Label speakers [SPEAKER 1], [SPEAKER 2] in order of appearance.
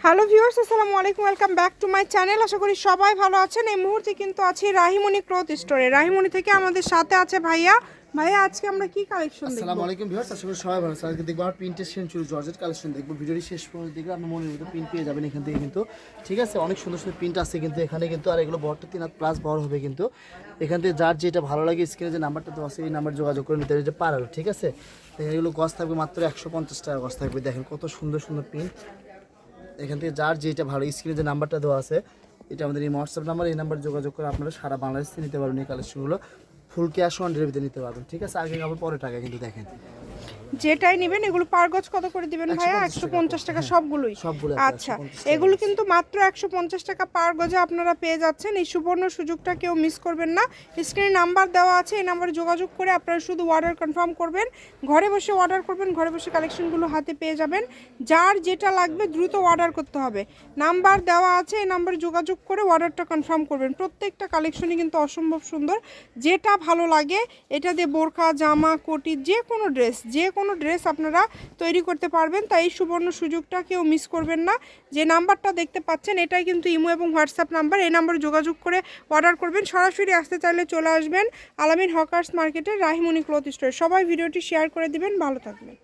[SPEAKER 1] Hello viewers, আসসালামু আলাইকুম, welcome back to my channel. আশা করি সবাই ভালো আছেন। এই মুহূর্তে কিন্তু আছি রাহিমণি ক্লথ স্টোরে। রাহিমণি থেকে আমাদের সাথে আছে ভাইয়া। ভাইয়া, আজকে আমরা কি কালেকশন দেখব?
[SPEAKER 2] আসসালামু আলাইকুম ভিউয়ার্স, আশা করি সবাই ভালো আছেন। আজকে দেখবো আমরা প্রিন্টেড সেঞ্চুরি জর্জেট কালেকশন দেখবো। ভিডিওটি শেষ পর্যন্ত দেখলে আপনার মনের মতো প্রিন্ট পেয়ে যাবেন এখান থেকে কিন্তু। ঠিক আছে, অনেক সুন্দর সুন্দর প্রিন্ট আছে কিন্তু এখানে কিন্তু। আর এগুলো বড়টা 3 হাত প্লাস বড় হবে কিন্তু। এখান থেকে যার যেটা ভালো লাগে স্ক্রিনে যে নাম্বারটা দেওয়া আছে এই নাম্বার যোগাযোগ করে নিতে হবে, যে পারালো। ঠিক আছে, এগুলো গজ থাকবে মাত্র 150 টাকা গজ থাকবে। দেখেন কত সুন্দর সুন্দর প্রিন্ট। এখান থেকে যার যেটা ভালো স্ক্রিনে যে নাম্বারটা দেওয়া আছে এটা আমাদের এই হোয়াটসঅ্যাপ নাম্বার, এই নাম্বার যোগাযোগ করে আপনারা সারা বাংলাদেশে নিতে পারবেন এই কালেকশনগুলো। ফুল ক্যাশ অন ডেলিভারিতে নিতে পারবেন। ঠিক আছে, আগে কাপড় পরে টাকা কিন্তু। দেখেন
[SPEAKER 1] যেটাই নেবেন এগুলো পার গজ কত করে দিবেন ভাইয়া? 150 টাকা সবগুলোই। আচ্ছা, এগুলো কিন্তু মাত্র 150 টাকা পার গজে আপনারা পেয়ে যাচ্ছেন। এই সুবর্ণ সুযোগটা কেউ মিস করবেন না। স্ক্রিনে নাম্বার দেওয়া আছে, এই নাম্বারে যোগাযোগ করে আপনারা শুধু অর্ডার কনফার্ম করবেন। ঘরে বসে অর্ডার করবেন, ঘরে বসে কালেকশনগুলো হাতে পেয়ে যাবেন। যার যেটা লাগবে দ্রুত অর্ডার করতে হবে। নাম্বার দেওয়া আছে, এই নাম্বারে যোগাযোগ করে অর্ডারটা কনফার্ম করবেন। প্রত্যেকটা কালেকশনই কিন্তু অসম্ভব সুন্দর। যেটা ভালো লাগে এটা দিয়ে বোরকা, জামা, কোটি, যে কোনো ড্রেস আপনারা তৈরি করতে পারবেন। তাই এই সুবর্ণ সুযোগটা কেউ মিস করবেন না। যে নাম্বারটা দেখতে পাচ্ছেন এটাই কিন্তু ইমো এবং হোয়াটসঅ্যাপ নাম্বার। এই নাম্বারে যোগাযোগ করে অর্ডার করবেন। সরাসরি আসতে চাইলে চলে আসবেন আলামিন হকার্স মার্কেটের রাহিমণি ক্লথ স্টোরে। সবাই ভিডিওটি শেয়ার করে দিবেন। ভালো থাকবেন।